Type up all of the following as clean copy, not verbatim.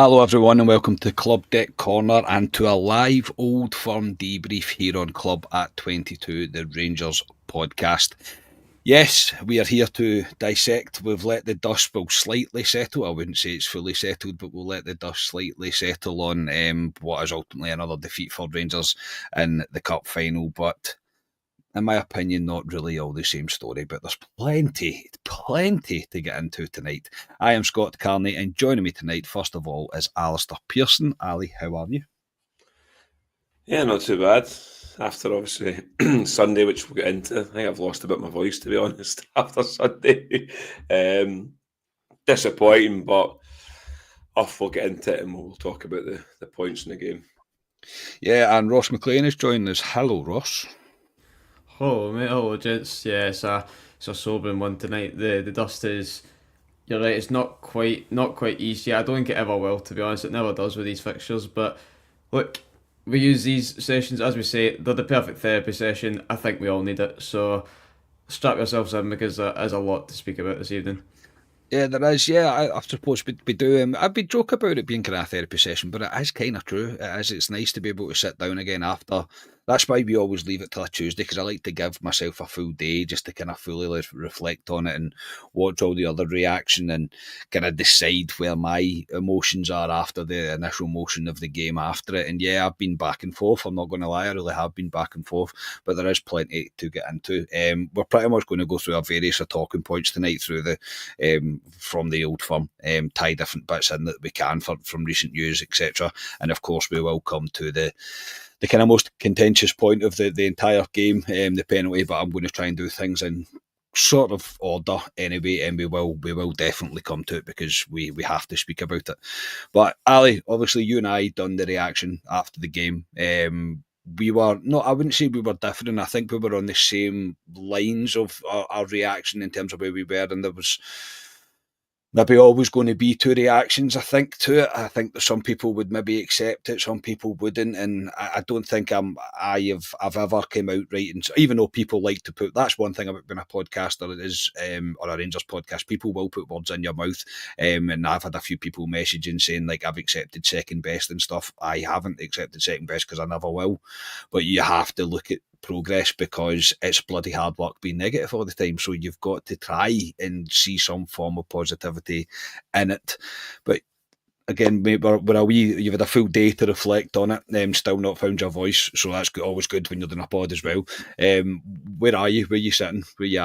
Hello everyone and welcome to Club Deck Corner and to a live Old Firm debrief here on Club at 22, the Rangers podcast. Yes, we are here to dissect. We've let the dust slightly settle. I wouldn't say it's fully settled, but we'll let the dust slightly settle on what is ultimately another defeat for Rangers in the Cup final. But in my opinion, not really all the same story, but there's plenty to get into tonight. I am Scott Carney, and joining me tonight, first of all, is Alistair Pearson. Ali, how are you? Yeah, not too bad. After obviously Sunday, which we'll get into, I think I've lost a bit of my voice, to be honest, after Sunday. Disappointing, but we'll get into it and we'll talk about the points in the game. Yeah, and Ross McLean is joining us. Hello, Ross. Hello, mate. Hello, gents. Yeah, it's a sobering one tonight. The dust is. You're right. It's not quite easy. I don't think it ever will. To be honest, it never does with these fixtures. But look, we use these sessions, as we say, they're the perfect therapy session. I think we all need it. So strap yourselves in because there is a lot to speak about this evening. Yeah, there is. Yeah, I suppose we do. I'd be joke about it being kind of a therapy session, but it is kind of true. It is. It's nice to be able to sit down again after. That's why we always leave it till a Tuesday, because I like to give myself a full day just to kind of fully reflect on it and watch all the other reaction and kind of decide where my emotions are after the initial motion of the game after it. And yeah, I've been back and forth. I'm not going to lie, I really have been back and forth, but there is plenty to get into. We're pretty much going to go through our various talking points tonight through the from the Old Firm, tie different bits in that we can from recent news, etc. And of course, we will come to the kind of most contentious point of the entire game, the penalty. But I'm going to try and do things in sort of order anyway, and we will definitely come to it because we have to speak about it. But Ali, obviously, you and I done the reaction after the game. We were no, I wouldn't say we were different. I think we were on the same lines of our reaction in terms of where we were, and there was maybe always going to be two reactions, I think, to it. I think that some people would maybe accept it, some people wouldn't, and I don't think I've ever came out right. And even though people like to put, that's one thing about being a podcaster is, or a Rangers podcast, people will put words in your mouth, and I've had a few people messaging saying like I've accepted second best and stuff. I haven't accepted second best because I never will, but you have to look at progress because it's bloody hard work being negative all the time, so you've got to try and see some form of positivity in it. But again, mate, you've had a full day to reflect on it, still not found your voice, so that's always good when you're doing a pod as well. Where are you? Where are you sitting? Where you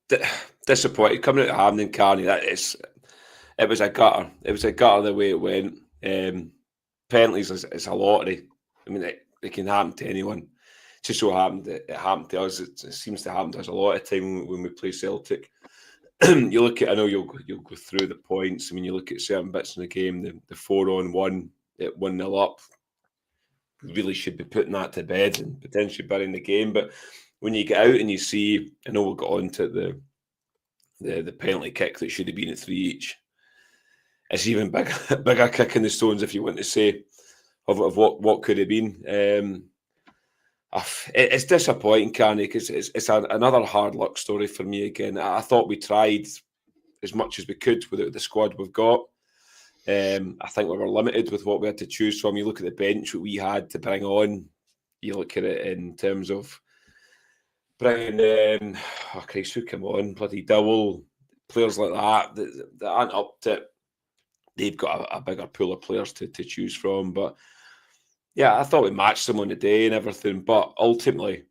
at? Disappointed coming out of Hampden, Carney. It was a gutter. It was a gutter the way it went. Penalties is a lottery. I mean, it can happen to anyone. It just so happened it happened to us. It seems to happen to us a lot of time when we play Celtic. You look at, I know you'll go through the points. I mean, you look at certain bits in the game, the 4-on-1 at 1-0 up. We really should be putting that to bed and potentially burying the game. But when you get out and you see, I know we'll get on to the penalty kick that should have been at 3 each. It's even bigger kick in the stones, if you want to say, of what could have been. It's disappointing, Carney, because it's another hard luck story for me again. I thought we tried as much as we could with the squad we've got. I think we were limited with what we had to choose from. You look at the bench that we had to bring on. You look at it in terms of bringing, Christ, who come on? Bloody Dowell, players like that aren't up to it. They've got a bigger pool of players to choose from. But yeah, I thought we matched them on the day and everything. But ultimately,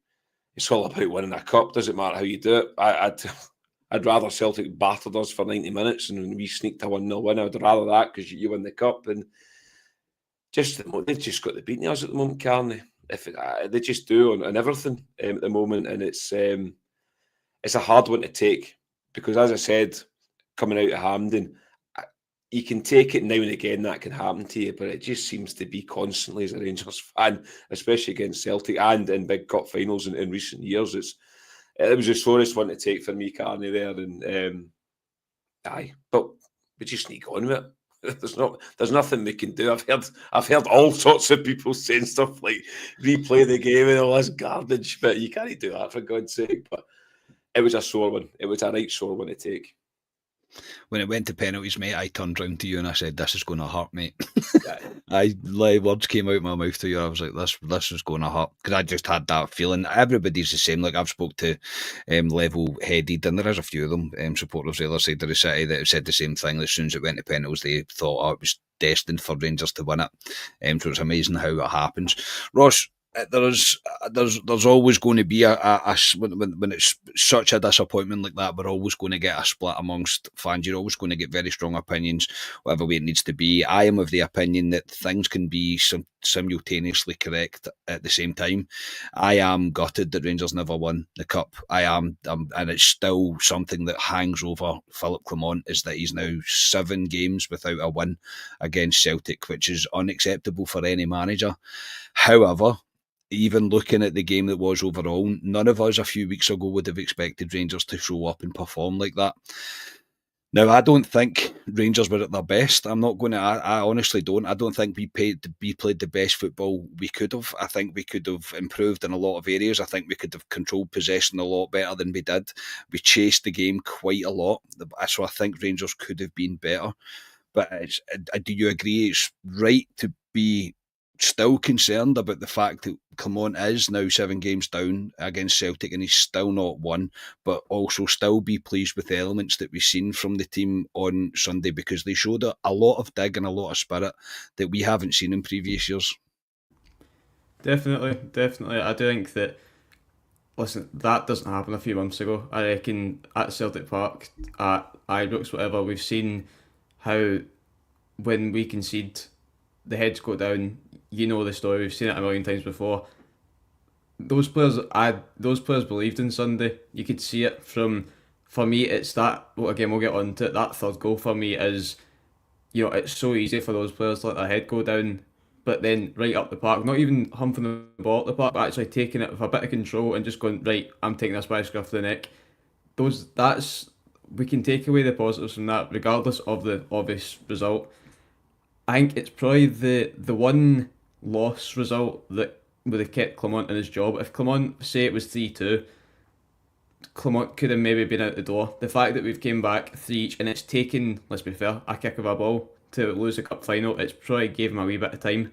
it's all about winning a cup. Doesn't matter how you do it. I'd rather Celtic battered us for 90 minutes and we sneaked a 1-0 win. I'd rather that because you win the cup. And they've just got the beating us at the moment, Carney. They just do on everything at the moment. And it's a hard one to take because, as I said, coming out of Hampden, you can take it now and again, that can happen to you, but it just seems to be constantly as a Rangers fan, especially against Celtic and in big cup finals in recent years. It was the sorest one to take for me, Carney, there. And but we just need on with it. There's nothing we can do. I've heard all sorts of people saying stuff like replay the game and all this garbage, but you can't do that for God's sake. But it was a sore one. It was a right sore one to take. when it went to penalties, mate, I turned round to you and I said, "This is going to hurt, mate." Yeah. Words came out my mouth to you. I was like, "This is going to hurt," because I just had that feeling. Everybody's the same. Like I've spoke to level-headed, and there is a few of them, supporters the other side of the city that have said the same thing. As soon as it went to penalties, they thought, "Oh, it was destined for Rangers to win it." So it's amazing how it happens. Ross, there's always going to be when it's such a disappointment like that, we're always going to get a split amongst fans. You're always going to get very strong opinions, whatever way it needs to be. I am of the opinion that things can be simultaneously correct at the same time. I am gutted that Rangers never won the cup. I am, and it's still something that hangs over Philippe Clement, is that he's now 7 games without a win against Celtic, which is unacceptable for any manager. However, even looking at the game that was overall, none of us a few weeks ago would have expected Rangers to show up and perform like that. Now, I don't think Rangers were at their best. I'm not going to. I honestly don't. I don't think we played the best football we could have. I think we could have improved in a lot of areas. I think we could have controlled possession a lot better than we did. We chased the game quite a lot, so I think Rangers could have been better. But do you agree it's right to be still concerned about the fact that Clement is now 7 games down against Celtic and he's still not won, but also still be pleased with the elements that we've seen from the team on Sunday, because they showed a lot of dig and a lot of spirit that we haven't seen in previous years? Definitely. I do think that, listen, that doesn't happen a few months ago. I reckon at Celtic Park, at Ibrox, whatever, we've seen how when we concede, the heads go down. You know the story. We've seen it a million times before. Those players believed in Sunday. You could see it from. For me, it's that. Well, again, we'll get on to it. That third goal for me is, it's so easy for those players to let their head go down, but then right up the park, not even humping the ball at the park, but actually taking it with a bit of control and just going, right, I'm taking this by the scruff of the neck. We can take away the positives from that, regardless of the obvious result. I think it's probably the one loss result that would have kept Clement in his job. If Clement, say it was 3-2, Clement could have maybe been out the door. The fact that we've came back 3 each and it's taken, let's be fair, a kick of a ball to lose the cup final, it's probably gave him a wee bit of time.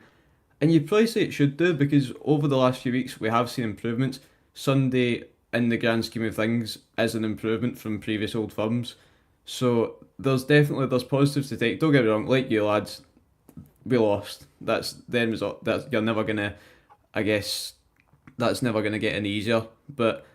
And you'd probably say it should do, because over the last few weeks we have seen improvements. Sunday, in the grand scheme of things, is an improvement from previous old firms. So there's positives to take. Don't get me wrong, like you lads, we lost. That's the end result. That's never gonna get any easier. But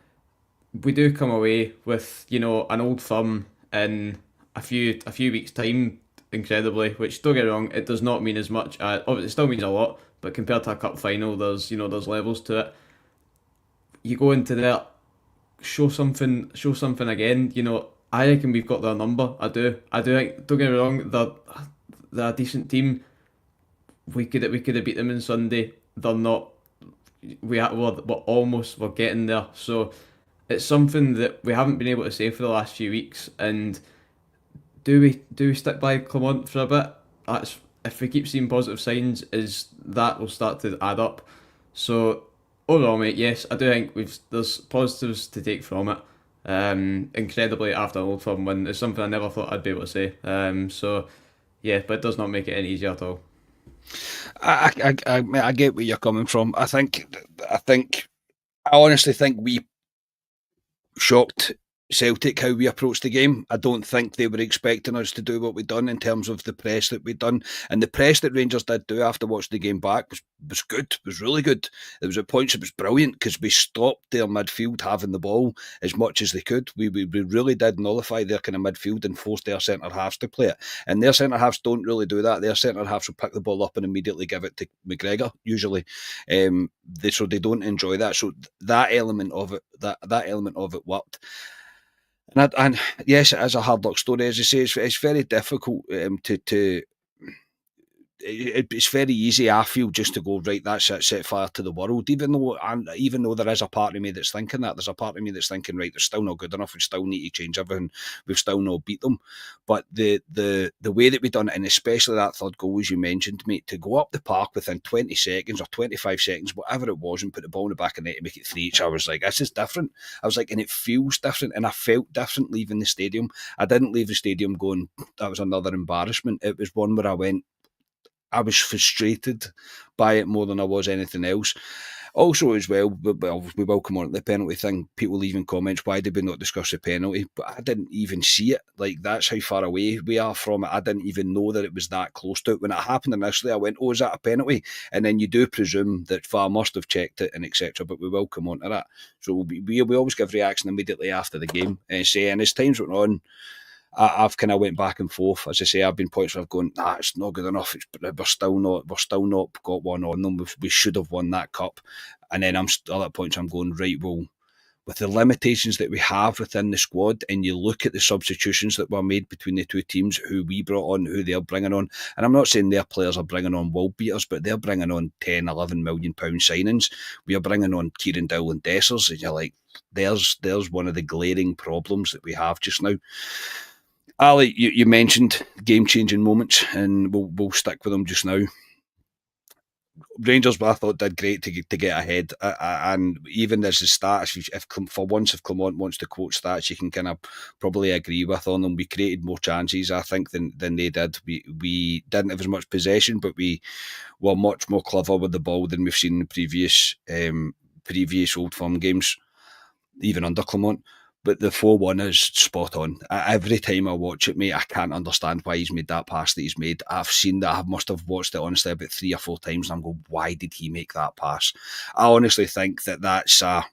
we do come away with, an old firm in a few weeks' time, incredibly. Which, don't get me wrong, it does not mean as much. It still means a lot, but compared to a cup final, there's levels to it. You go into there, show something again. I reckon we've got their number. I do think, don't get me wrong, they're a decent team. We could have beat them on Sunday. They're not. We're getting there. So it's something that we haven't been able to say for the last few weeks. And do we stick by Clement for a bit? If we keep seeing positive signs, is that will start to add up. So overall, mate, yes, I do think there's positives to take from it. Incredibly, after an Old Firm win, it's something I never thought I'd be able to say. So yeah, but it does not make it any easier at all. I get where you're coming from. I honestly think we shocked Celtic how we approached the game. I don't think they were expecting us to do what we'd done in terms of the press that we'd done. And the press that Rangers did do after watching the game back was good, was really good. There was at points it was brilliant because we stopped their midfield having the ball as much as they could. We really did nullify their kind of midfield and force their centre-halves to play it. And their centre-halves don't really do that. Their centre-halves will pick the ball up and immediately give it to McGregor, usually. So they don't enjoy that. So that element of it worked. And yes, it is a hard luck story. As you say, it's very difficult to it's very easy, I feel, just to go, right, that's it, set fire to the world. Even though there is a part of me that's thinking that, there's a part of me that's thinking, right, they're still not good enough. We still need to change everything. We've still not beat them. But the way that we done it, and especially that third goal, as you mentioned, mate, to go up the park within 20 seconds or 25 seconds, whatever it was, and put the ball in the back of the net to make it 3 each, I was like, this is different. I was like, and it feels different, and I felt different leaving the stadium. I didn't leave the stadium going, that was another embarrassment. It was one where I was frustrated by it more than I was anything else. Also, as well, we will come on to the penalty thing. People leaving comments, why did we not discuss the penalty? But I didn't even see it. Like, that's how far away we are from it. I didn't even know that it was that close to it. When it happened initially, I went, oh, is that a penalty? And then you do presume that VAR must have checked it and etc. But we will come on to that. So we always give reaction immediately after the game. And as times went on, I've kind of went back and forth. As I say, I've been points where I've gone, it's not good enough. We're still not got one on them. We should have won that cup. And then I'm still at points I'm going, right, well, with the limitations that we have within the squad, and you look at the substitutions that were made between the two teams, who we brought on, who they're bringing on, and I'm not saying their players are bringing on world beaters, but they're bringing on 10, 11 million pound signings. We are bringing on Kieran Dowell and Dessers, and you're like, there's one of the glaring problems that we have just now. Ali, you mentioned game-changing moments, and we'll stick with them just now. Rangers, I thought, did great to get ahead, and even as the stats, if Clement wants to quote stats, you can kind of probably agree with on them. We created more chances, I think, than they did. We didn't have as much possession, but we were much more clever with the ball than we've seen in previous Old Firm games, even under Clement. But the 4-1 is spot on. Every time I watch it, mate, I can't understand why he's made that pass that he's made. I've seen that. I must have watched it, honestly, about 3 or 4 times, and I'm going, why did he make that pass? I honestly think that's a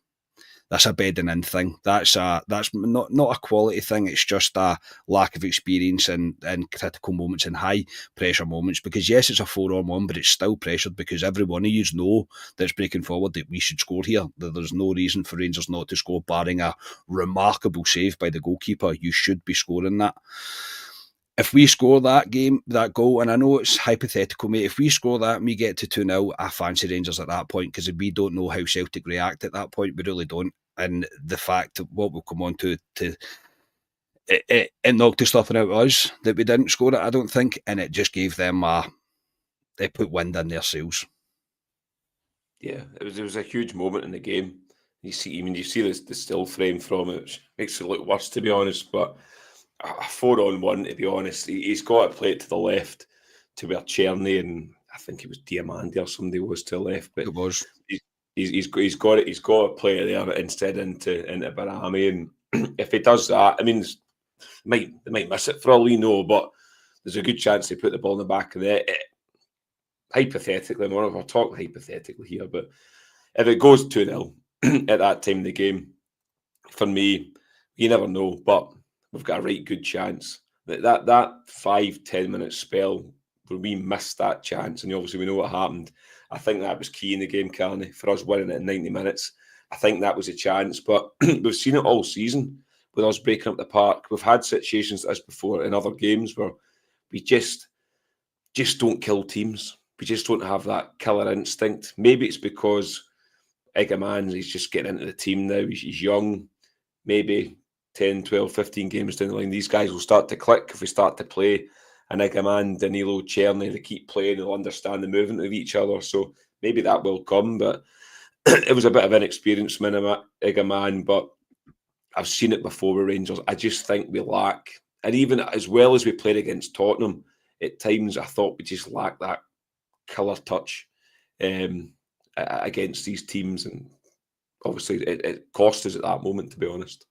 bedding in thing. That's not a quality thing. It's just a lack of experience in critical moments and high pressure moments. Because yes, it's a 4-on-1, but it's still pressured because every one of you know that's breaking forward that we should score here. There's no reason for Rangers not to score, barring a remarkable save by the goalkeeper. You should be scoring that. If we score that goal, and I know it's hypothetical, mate, if we score that and we get to 2-0, I fancy Rangers at that point, because we don't know how Celtic react at that point. We really don't. And the fact that what we'll come on to it knocked the stuffing out of us that we didn't score it, I don't think, and it just gave them they put wind in their sails. Yeah, it was a huge moment in the game. You see the still frame from it, which makes it look worse, to be honest, but a 4-on-1, to be honest. He's got to play it to the left to where Czerny, and I think it was Diamandi or somebody was to the left. But it was. He's got to play it there instead into Barami. And if he does that, I mean, they might miss it for all we know, but there's a good chance they put the ball in the back of the net. Hypothetically, we're talking hypothetically here, but if it goes 2-0 at that time of the game, for me, you never know, but we've got a right good chance. That 5-10 minute spell where we missed that chance, and obviously we know what happened. I think that was key in the game, Carney, for us winning it in 90 minutes. I think that was a chance, but we've seen it all season with us breaking up the park. We've had situations like this before in other games where we just don't kill teams. We just don't have that killer instinct. Maybe it's because Egerman, he's just getting into the team now. He's young. Maybe 10, 12, 15 games down the line, these guys will start to click if we start to play. And Egerman, Danilo, Czerny, they keep playing, they'll understand the movement of each other. So maybe that will come, but it was a bit of inexperience from Egerman, but I've seen it before with Rangers. I just think we lack, and even as well as we played against Tottenham, at times I thought we just lacked that killer touch against these teams, and obviously it cost us at that moment, to be honest.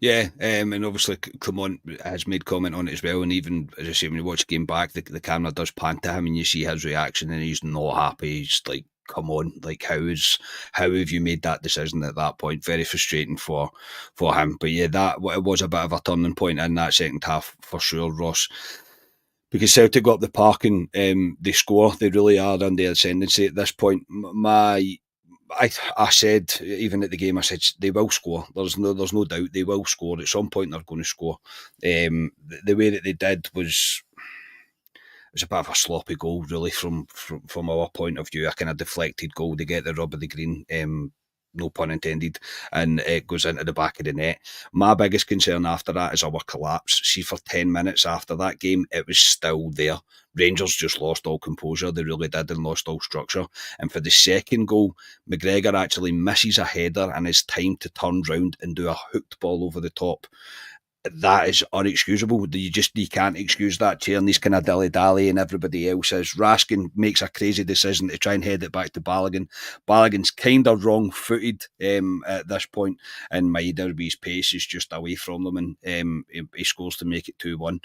Yeah, and obviously Clement has made comment on it as well, and even, as I say, when you watch the game back, the camera does pan to him and you see his reaction and he's not happy. He's like, come on, like how have you made that decision at that point? Very frustrating for him. But yeah, it was a bit of a turning point in that second half for sure, Ross. Because Celtic go up the park and they score. They really are under the ascendancy at this point. I said, even at the game, I said they will score. There's no doubt they will score. At some point they're going to score. The way that they did was, was a bit of a sloppy goal, really, from our point of view. A kind of deflected goal to get the rub of the green, no pun intended, and it goes into the back of the net. My biggest concern after that is our collapse. See, for 10 minutes after that game, it was still there. Rangers just lost all composure, they really did, and lost all structure. And for the second goal, McGregor actually misses a header and has time to turn round and do a hooked ball over the top. That is unexcusable. You can't excuse that. Tierney's kind of dilly-dally and everybody else is. Raskin makes a crazy decision to try and head it back to Balogun. Balogun's kind of wrong-footed at this point, and Maiderby's pace is just away from them, and he scores to make it 2-1.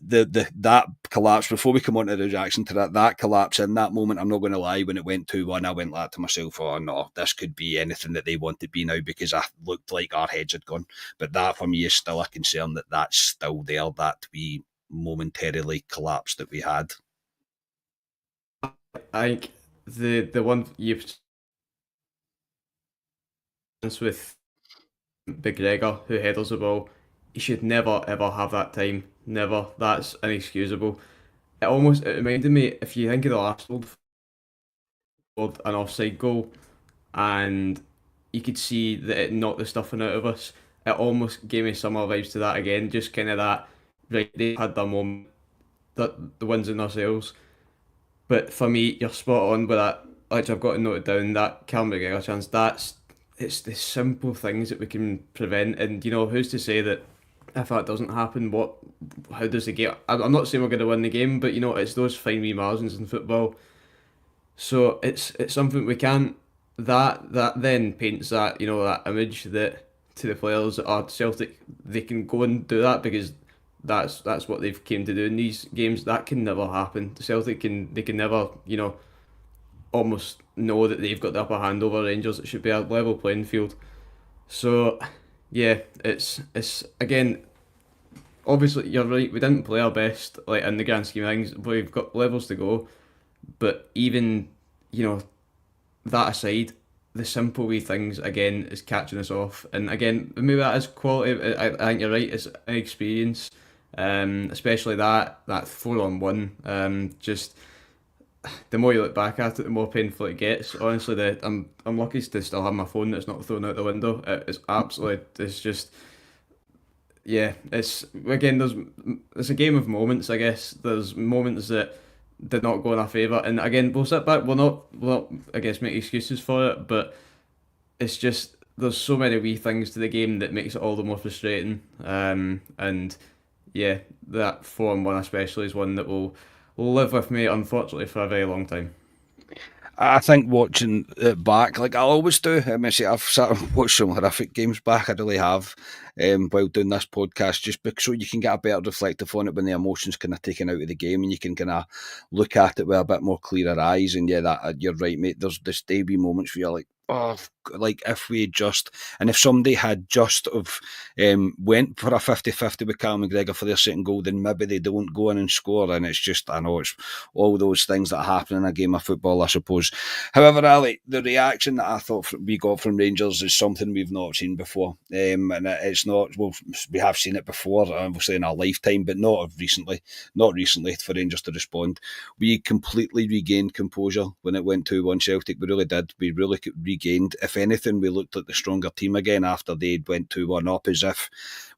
That collapse, before we come on to the reaction to that collapse in that moment, I'm not going to lie, when it went 2-1, I went like to myself, oh no, this could be anything that they want to be now, because I looked like our heads had gone. But that for me is still a concern, that's still there, that we momentarily collapse that we had. I think the one you've with McGregor, who headers the ball, he should never ever have that time. Never. That's inexcusable. It reminded me, if you think of the last Old Firm, an offside goal, and you could see that it knocked the stuffing out of us. It almost gave me similar vibes to that again. Just kind of that, right, they had their moment, that the wins in ourselves. But for me, you're spot on with that. Like, I've got to note it down, that Clement McGregor chance, it's the simple things that we can prevent. And, who's to say that if that doesn't happen, how does the game... I'm not saying we're going to win the game, but, it's those fine wee margins in football. So it's something we can't... That then paints that, that image that to the players that are Celtic, they can go and do that because that's what they've came to do in these games. That can never happen. Celtic can never, almost know that they've got the upper hand over Rangers. It should be a level playing field. So yeah, it's again, obviously you're right, we didn't play our best, like, in the grand scheme of things. We've got levels to go, but even, that aside, the simple wee things again is catching us off. And again, maybe that is quality. I think you're right, it's an experience, especially that 4-on-1. Just the more you look back at it, the more painful it gets. Honestly, I'm lucky to still have my phone that's not thrown out the window. It's absolutely, it's just, yeah. It's again, it's a game of moments. I guess there's moments that did not go in our favour, and again, we'll sit back. We'll not, I guess, make excuses for it, but it's just there's so many wee things to the game that makes it all the more frustrating. And yeah, that 4-on-1 especially is one that will live with me, unfortunately, for a very long time. I think watching it back, like I always do, I've sat and watched some horrific games back, I really have, while doing this podcast, just because so you can get a better reflective on it when the emotions kind of taken out of the game and you can kind of look at it with a bit more clearer eyes. And yeah, that you're right, mate. There's this wee moments where you're like, oh, like if we just, and if somebody had just of went for a 50-50 with Clement McGregor for their second goal, then maybe they don't go in and score. And it's just, I know it's all those things that happen in a game of football, I suppose. However, Ali, the reaction that I thought we got from Rangers is something we've not seen before. And it's not, well, we have seen it before, obviously in our lifetime, but not recently for Rangers to respond. We completely regained composure when it went 2-1 Celtic. We really did. We really regained. If anything, we looked like the stronger team again after they went 2-1 up, as if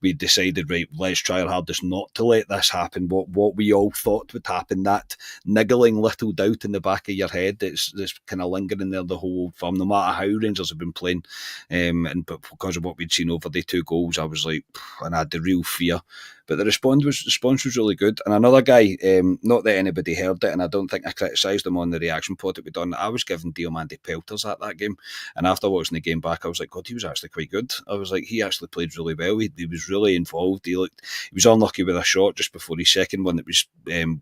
we decided, right, let's try our hardest not to let this happen. What we all thought would happen, that niggling little doubt in the back of your head that's kind of lingering there the whole time, no matter how Rangers have been playing. But because of what we'd seen over the 2 goals, I was like, and I had the real fear. But the response was really good. And another guy, not that anybody heard it, and I don't think I criticised him on the reaction pod that we done, I was giving Diomande pelters at that game. And after watching the game back, I was like, God, he was actually quite good. I was like, he actually played really well. He was really involved. He was unlucky with a shot just before his second one that was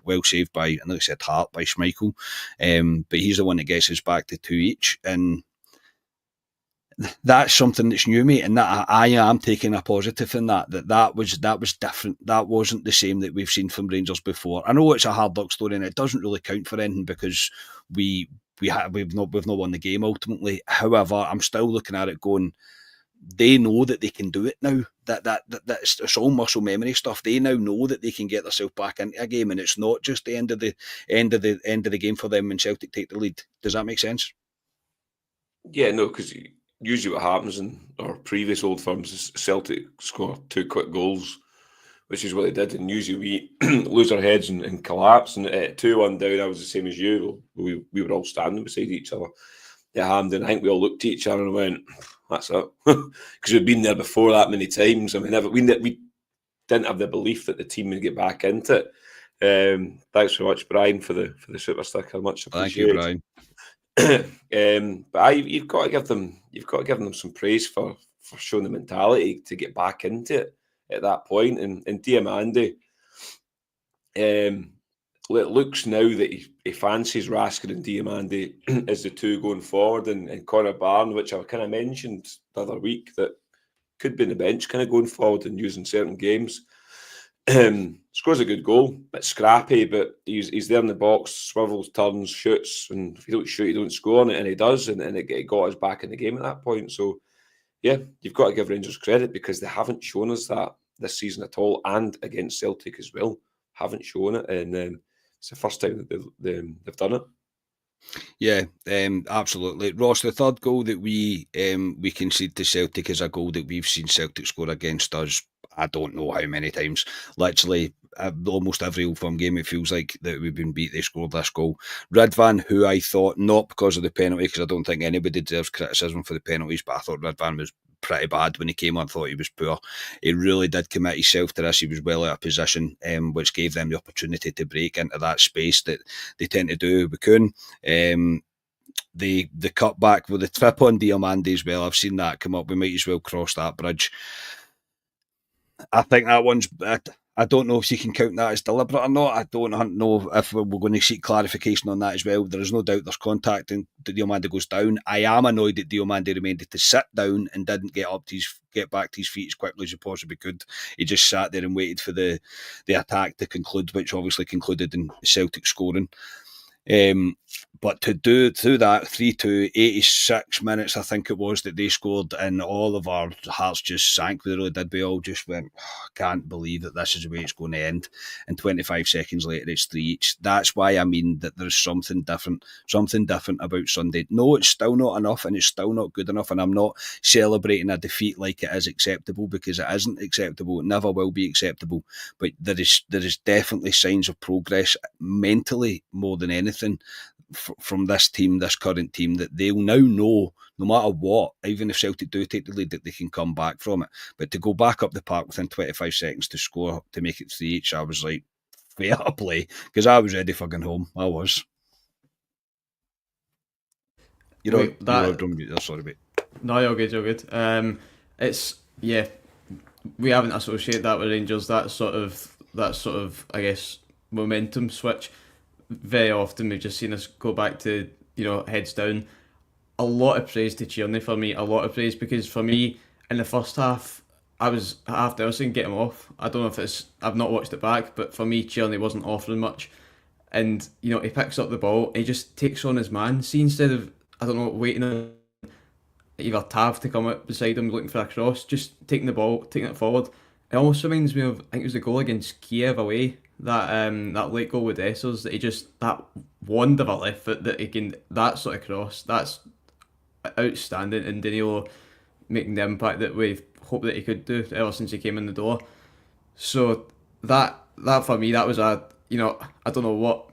well saved by, I know he said Hart, by Schmeichel. But he's the one that gets us back to 2 each. And that's something that's new, mate, and that I am taking a positive in that was different. That wasn't the same that we've seen from Rangers before. I know it's a hard luck story and it doesn't really count for anything because we've not won the game ultimately. However, I'm still looking at it going, they know that they can do it now. That's it's all muscle memory stuff. They now know that they can get themselves back into a game, and it's not just the end of the game for them when Celtic take the lead. Does that make sense? Yeah, no, because usually what happens in our previous old firms is Celtic score 2 quick goals, which is what they did, and usually we lose our heads and collapse. And at 2-1 down, I was the same as you. We were all standing beside each other. And I think we all looked at each other and went, "That's it," because we'd been there before that many times, and we didn't have the belief that the team would get back into it. Thanks very much, Brian, for the super sticker. Much appreciated. Thank you, Brian. But you've got to give them some praise for showing the mentality to get back into it at that point. And Diamande, it looks now that he fancies Raskin and Diamande as the two going forward, and Connor Barn, which I kind of mentioned the other week, that could be in the bench kind of going forward and using certain games. Scores a good goal, bit scrappy, but he's there in the box, swivels, turns, shoots, and if you don't shoot, you don't score on it, and he does, and it got us back in the game at that point. So, yeah, you've got to give Rangers credit because they haven't shown us that this season at all, and against Celtic as well, haven't shown it, and it's the first time that they've done it. Yeah, absolutely. Ross, the third goal that we concede to Celtic is a goal that we've seen Celtic score against us, I don't know how many times. Literally, almost every Old Firm game, it feels like that we've been beat, they scored this goal. Ridvan, who I thought, not because of the penalty, because I don't think anybody deserves criticism for the penalties, but I thought Ridvan was pretty bad when he came on. I thought he was poor. He really did commit himself to this. He was well out of position, which gave them the opportunity to break into that space that they tend to do with Kuhn. The cutback with the trip on Diamande as well, I've seen that come up. We might as well cross that bridge. I think that one's. I don't know if you can count that as deliberate or not. I don't know if we're going to seek clarification on that as well. There is no doubt there's contact and Diamande goes down. I am annoyed that Diamande remained to sit down and didn't get back to his feet as quickly as he possibly could. He just sat there and waited for the attack to conclude, which obviously concluded in Celtic scoring. But to do that 3-2, 86 minutes, I think it was, that they scored, and all of our hearts just sank. We really did. We all just went, can't believe that this is the way it's going to end. And 25 seconds later, it's 3 each. That's why I mean that there's something different about Sunday. No, it's still not enough, and it's still not good enough. And I'm not celebrating a defeat like it is acceptable, because it isn't acceptable. It never will be acceptable. But there is definitely signs of progress mentally more than anything from this team, this current team, that they'll now know, no matter what, even if Celtic do take the lead, that they can come back from it. But to go back up the park within 25 seconds to score, to make it 3 each, I was like, fair play, because I was ready for going home. I was. Sorry, mate. No, you're good. It's, yeah, we haven't associated that with Rangers. That sort of, I guess, momentum switch. Very often we've just seen us go back to, heads down. A lot of praise to Tierney for me, because for me, in the first half, I was half Nelson get him off. I don't know if I've not watched it back, but for me, Tierney wasn't offering much. And, he picks up the ball, and he just takes on his man. See, instead of, I don't know, waiting on either Tav to come up beside him looking for a cross, just taking the ball, taking it forward. It almost reminds me of, I think it was the goal against Kiev away, that late goal with Essers, that he just, that wand of a left foot that he can, that sort of cross, that's outstanding, and Danilo making the impact that we hoped that he could do ever since he came in the door. So that for me, that was I don't know what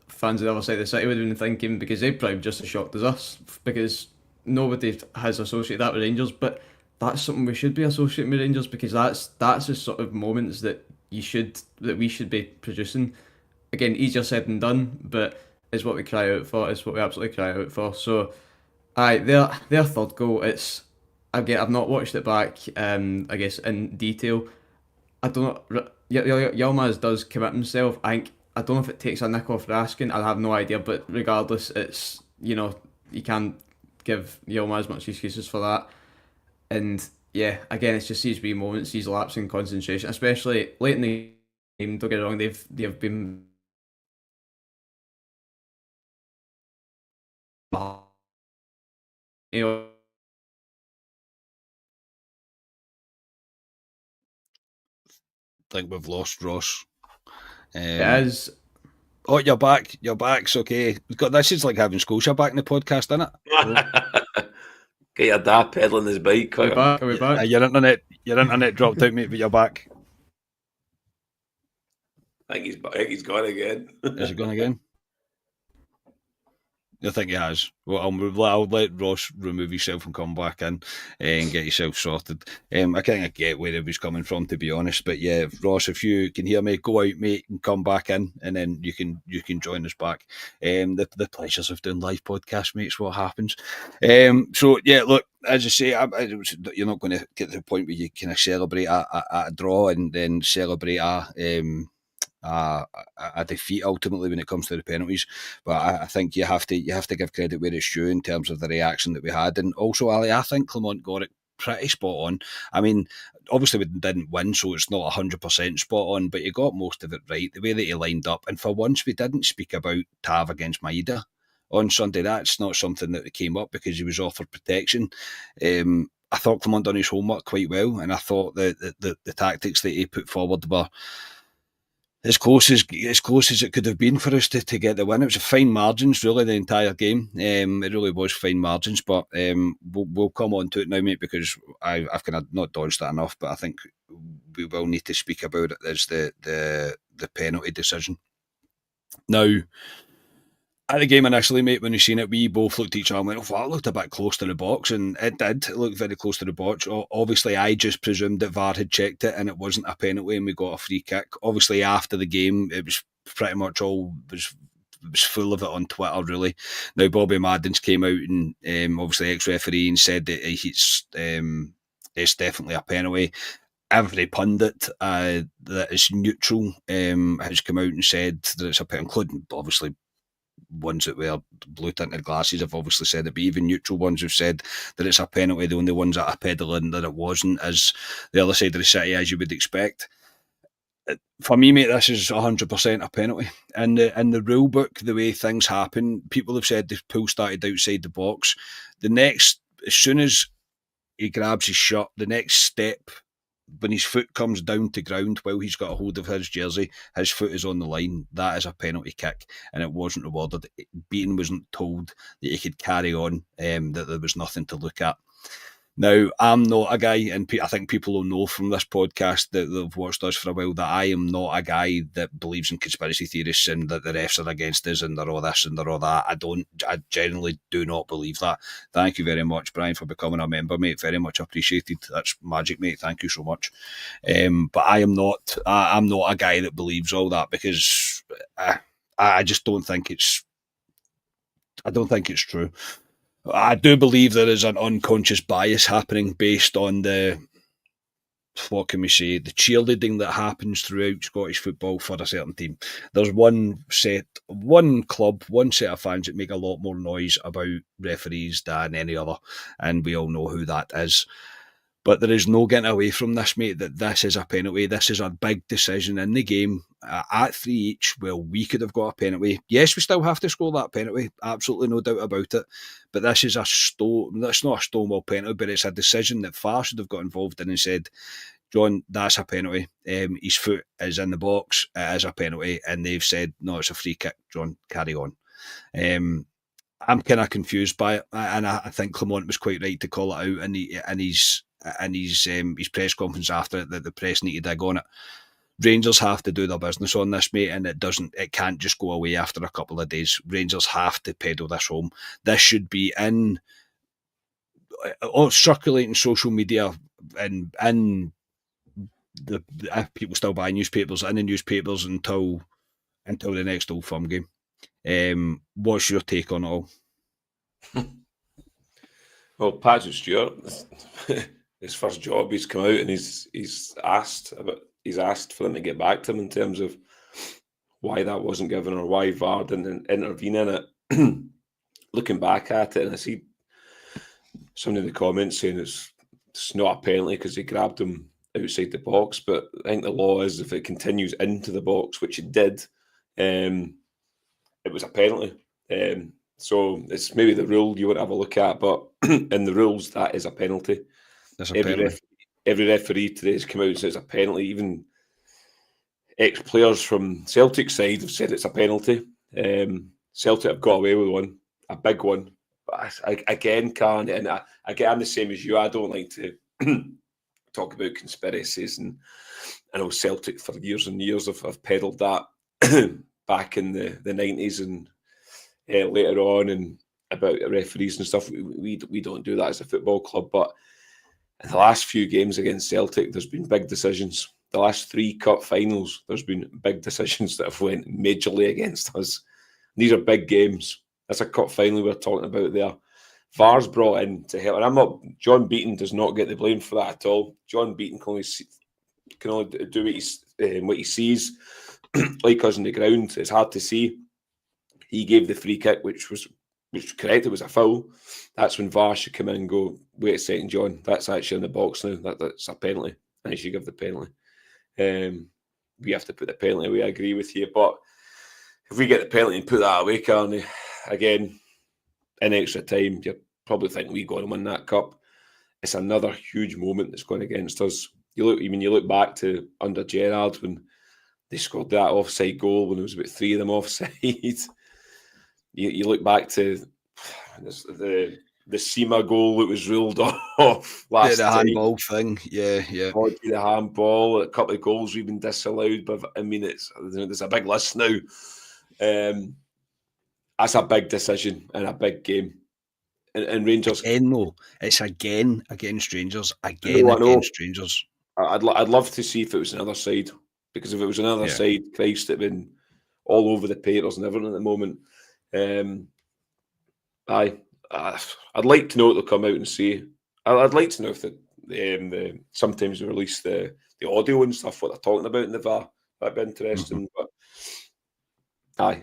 fans on the other side of the city would have been thinking, because they'd probably just as shocked as us, because nobody has associated that with Rangers, but that's something we should be associating with Rangers, because that's the sort of moments that we should be producing. Again, easier said than done, but it's what we cry out for. It's what we absolutely cry out for. So, their third goal. It's, again, I've not watched it back. I guess in detail. I don't know. Yilmaz does commit himself. I don't know if it takes a nick off Raskin. I have no idea. But regardless, it's, you can't give Yilmaz much excuses for that. And yeah, again, it's just these wee moments, these lapses in concentration, especially late in the game. Don't get it wrong, they've been think we've lost Ross. It is. Oh, you're back. You're back. It's okay. This is like having Scotia back in the podcast, isn't it? Get your dad pedaling his bike. Are we back? Your internet dropped out, mate, but you're back. I think he's gone again. Is he gone again? I think he has. Well, I'll let Ross remove himself and come back in and get yourself sorted. I kind of get where he was coming from, to be honest. But yeah, Ross, if you can hear me, go out, mate, and come back in, and then you can join us back. The pleasures of doing live podcasts, mate, is what happens. So yeah, look, as I say, you're not going to get to the point where you kind of celebrate a draw and then celebrate a defeat ultimately when it comes to the penalties, but I think you have to give credit where it's due in terms of the reaction that we had, and also Ali, I think Clement got it pretty spot on. I mean, obviously we didn't win, so it's not 100% spot on, but you got most of it right. The way that he lined up, and for once we didn't speak about Tav against Maida on Sunday. That's not something that came up because he was offered protection. I thought Clement done his homework quite well, and I thought that the tactics that he put forward were as close as it could have been for us to get the win. It was a fine margins, really, the entire game. It really was fine margins, but we'll come on to it now, mate, because I've kind of not dodged that enough, but I think we will need to speak about it as the penalty decision. Now, at the game initially, mate, when we seen it, we both looked at each other and went, oh, that looked a bit close to the box, and it did. It looked very close to the box. Obviously, I just presumed that VAR had checked it and it wasn't a penalty and we got a free kick. Obviously, after the game, it was pretty much all was full of it on Twitter, really. Now, Bobby Maddens came out and obviously ex-referee and said that it's definitely a penalty. Every pundit that is neutral has come out and said that it's a penalty, including, obviously, ones that wear blue tinted glasses have obviously said it, but even neutral ones have said that it's a penalty. The only ones that are peddling that it wasn't is the other side of the city, as you would expect. For me, mate, this is 100% a penalty. In the rule book, the way things happen, people have said the pull started outside the box. As soon as he grabs his shirt, the next step, when his foot comes down to ground while he's got a hold of his jersey, his foot is on the line. That is a penalty kick, and it wasn't rewarded. Beaton wasn't told that he could carry on, that there was nothing to look at. Now, I'm not a guy, and I think people will know from this podcast that they've watched us for a while, that I am not a guy that believes in conspiracy theorists and that the refs are against us and they're all this and they're all that. I generally do not believe that. Thank you very much, Brian, for becoming a member, mate. Very much appreciated. That's magic, mate. Thank you so much. But I'm not a guy that believes all that, because I just don't think it's true. I do believe there is an unconscious bias happening based on the cheerleading that happens throughout Scottish football for a certain team. There's one set of fans that make a lot more noise about referees than any other, and we all know who that is. But there is no getting away from this, mate, that this is a penalty. This is a big decision in the game. At 3 each, well, we could have got a penalty. Yes, we still have to score that penalty. Absolutely no doubt about it. But this is that's not a stonewall penalty, but it's a decision that VAR should have got involved in and said, John, that's a penalty. His foot is in the box. It is a penalty. And they've said, no, it's a free kick. John, carry on. I'm kind of confused by it. And I think Clement was quite right to call it out in his press conference after it, that the press need to dig on it. Rangers have to do their business on this, mate, and it can't just go away after a couple of days. Rangers have to peddle this home. This should be circulating social media and people still buy newspapers, in the newspapers until the next Old Firm game. What's your take on it all? Well, Patrick Stewart, his first job, he's come out and he's asked for them to get back to him in terms of why that wasn't given or why VAR didn't intervene in it. Looking back at it, and I see some of the comments saying it's not a penalty because he grabbed him outside the box, but I think the law is if it continues into the box, which it did, it was a penalty. So it's maybe the rule you would have a look at, but in the rules, that is a penalty. That's a penalty. Every referee today has come out and says it's a penalty. Even ex-players from Celtic side have said it's a penalty. Celtic have got away with one, a big one. But again, Karen, and I'm the same as you. I don't like to talk about conspiracies, and I know Celtic for years and years have peddled that back in the 90s and later on, and about referees and stuff. We don't do that as a football club, but in the last few games against Celtic, there's been big decisions. The last 3 cup finals, there's been big decisions that have went majorly against us. These are big games. That's a cup final we're talking about there. VAR's brought in to help, and I'm not. John Beaton does not get the blame for that at all. John Beaton can only do what he sees. Like us on the ground, it's hard to see. He gave the free kick, which was correct. It was a foul. That's when VAR should come in and go, wait a second, John, that's actually in the box now. That's a penalty. And he should give the penalty. We have to put the penalty away. I agree with you. But if we get the penalty and put that away, Carney, again, in extra time, you're probably thinking we're going to win that cup. It's another huge moment that's going against us. You look back to under Gerrard when they scored that offside goal when there was about 3 of them offside. You look back to the Sema goal that was ruled off last the time. handball thing, yeah. The handball, a couple of goals we've been disallowed, but I mean, there's a big list now. That's a big decision and a big game. And Rangers, again, though, it's again against Rangers, against Rangers. I'd love to see if it was another side, because if it was another side, Christ, it'd been all over the papers and everything at the moment. I'd like to know what they'll come out and say. I'd like to know if the sometimes they release the audio and stuff, what they're talking about in the VAR. That'd be interesting. But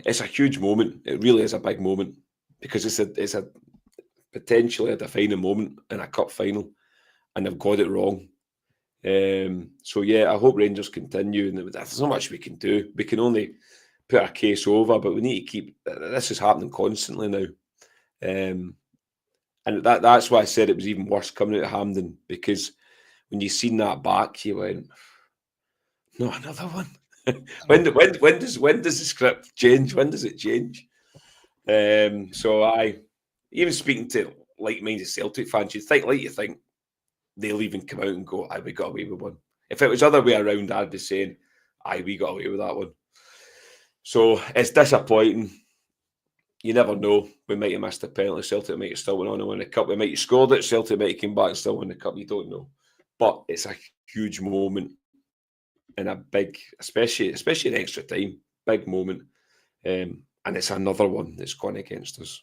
it's a huge moment. It really is a big moment, because it's a potentially a defining moment in a cup final, and they've got it wrong. So yeah, I hope Rangers continue, and there's not much we can do. We can only put our case over, but we need to keep. This is happening constantly now, and that's why I said it was even worse coming out of Hampden, because when you seen that back, you went, "No, another one." when does the script change? When does it change? So even speaking to like-minded Celtic fans, you think they'll even come out and go, "We got away with one." If it was the other way around, I'd be saying, "We got away with that one." So it's disappointing. You never know. We might have missed a penalty. Celtic might have still went on and win the cup. We might have scored it. Celtic might have came back and still win the cup. You don't know. But it's a huge moment, and a big, especially in extra time, big moment. And it's another one that's gone against us.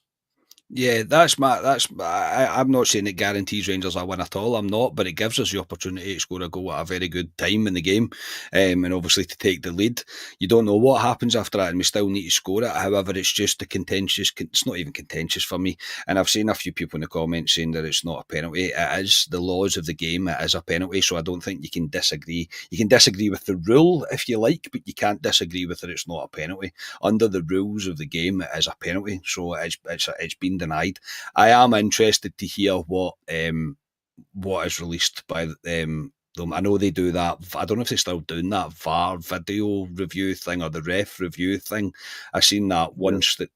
Yeah, I'm not saying it guarantees Rangers a win at all. I'm not, but it gives us the opportunity to score a goal at a very good time in the game, and obviously to take the lead. You don't know what happens after that, and we still need to score it. However, it's just the contentious. It's not even contentious for me. And I've seen a few people in the comments saying that it's not a penalty. It is the laws of the game. It is a penalty, so I don't think you can disagree. You can disagree with the rule if you like, but you can't disagree with that it's not a penalty. Under the rules of the game, it is a penalty, so it's been denied. I am interested to hear what is released by them. I know they do that. I don't know if they're still doing that VAR video review thing or the ref review thing. I've seen that once that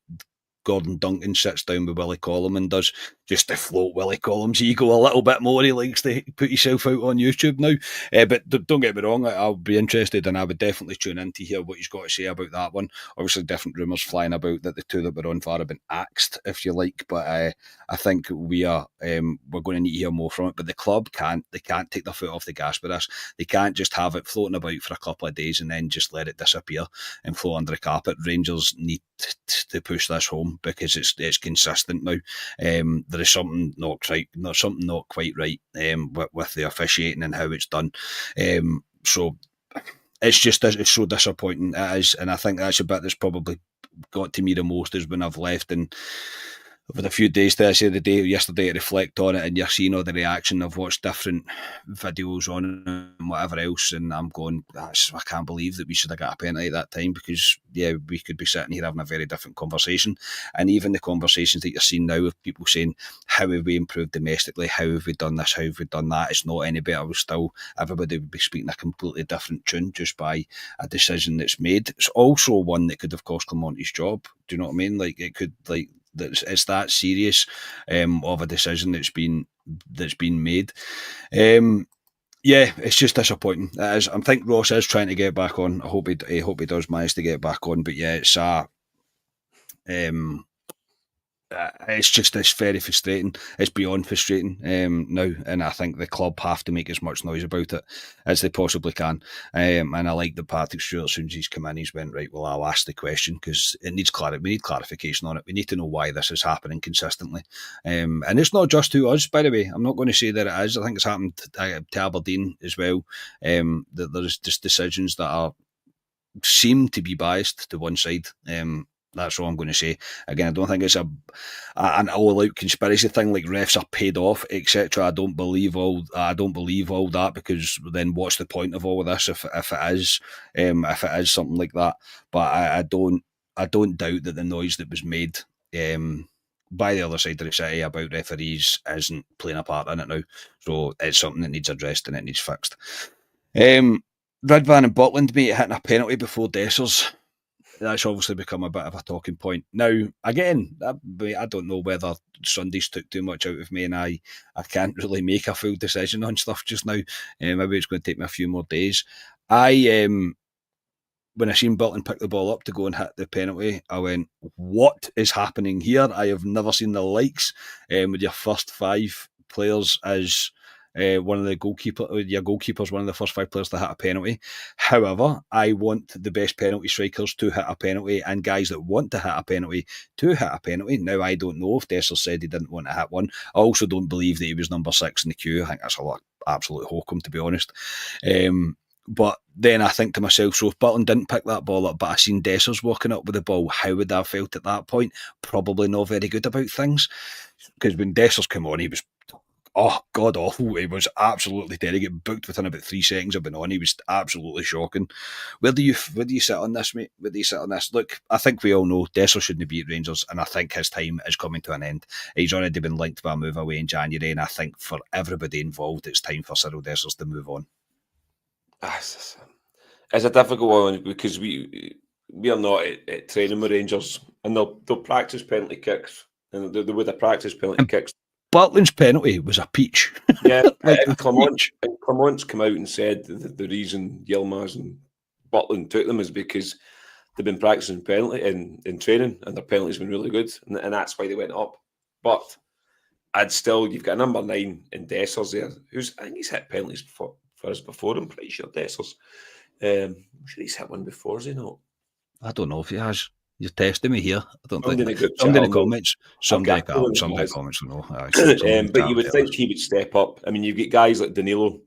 Gordon Duncan sits down with Willie Collum and does just to float Willie Collum's ego a little bit more. He likes to put himself out on YouTube now. But don't get me wrong, I'll be interested, and I would definitely tune in to hear what he's got to say about that one. Obviously, different rumours flying about that the 2 that were on VAR have been axed, if you like. But I think we're going to need to hear more from it. But the club can't take their foot off the gas with us. They can't just have it floating about for a couple of days and then just let it disappear and float under the carpet. Rangers need to push this home, because it's consistent now. There is something not quite right with the officiating and how it's done. So it's so disappointing. It is, and I think that's a bit that's probably got to me the most is when I've left and I've had a few days to say the day yesterday to reflect on it, and you're seeing all the reaction. I've watched different videos on it and whatever else, and I'm going, I can't believe that we should have got a penalty at that time, because we could be sitting here having a very different conversation. And even the conversations that you're seeing now of people saying, how have we improved domestically, how have we done this, how have we done that, it's not any better. Everybody would be speaking a completely different tune just by a decision that's made. It's also one that could have cost Clement's job. Do you know what I mean? Like, it could, like, it's that serious of a decision that's been made. It's just disappointing. It is. I think Ross is trying to get back on. I hope he does manage to get back on. But yeah, it's very frustrating. It's beyond frustrating now, and I think the club have to make as much noise about it as they possibly can. And I like that Patrick Stewart, as soon as he's come in, he's went, right, well, I'll ask the question, because it needs clarity. We need clarification on it. We need to know why this is happening consistently. And it's not just to us, by the way. I'm not going to say that it is. I think it's happened to Aberdeen as well. That there's just decisions that seem to be biased to one side. That's all I'm going to say. Again, I don't think it's an all-out conspiracy thing like refs are paid off, etc. I don't believe all that, because then what's the point of all of this if it is something like that? But I don't doubt that the noise that was made by the other side of the city about referees isn't playing a part in it now. So it's something that needs addressed and it needs fixed. Ridvan and Butland, mate, hitting a penalty before Dessers. That's obviously become a bit of a talking point. Now, again, I don't know whether Sundays took too much out of me, and I can't really make a full decision on stuff just now. Maybe it's going to take me a few more days. When I seen Butland pick the ball up to go and hit the penalty, I went, what is happening here? I have never seen the likes with your first 5 players as one of the goalkeepers, one of the first 5 players to hit a penalty. However, I want the best penalty strikers to hit a penalty, and guys that want to hit a penalty to hit a penalty. Now, I don't know if Dessers said he didn't want to hit one. I also don't believe that he was number 6 in the queue. I think that's a lot absolute hokum, to be honest. But then I think to myself, so if Butland didn't pick that ball up, but I seen Dessers walking up with the ball, how would I have felt at that point? Probably not very good about things, because when Dessers came on, he was god awful. He was absolutely terrible. He got booked within about 3 seconds of being on. He was absolutely shocking. Where do you sit on this, mate? Where do you sit on this? Look, I think we all know Dessers shouldn't be at Rangers, and I think his time is coming to an end. He's already been linked by a move away in January, and I think for everybody involved, it's time for Cyril Dessers to move on. It's a difficult one, because we are not at training with Rangers, and they'll practice penalty kicks, and they would have practiced penalty kicks. Butland's penalty was a peach. Yeah, and Clement's come out and said the reason Yilmaz and Butland took them is because they've been practicing penalty in training, and their penalty's been really good, and that's why they went up. But you've got a number 9 in Dessers there, I think he's hit penalties for us before. I'm pretty sure Dessers. I'm sure he's hit one before, has he not? I don't know if he has. You're testing me here. I don't think. Somebody in the comments. Somebody in the comments will know. But you would think he would step up. I mean, you've got guys like Danilo,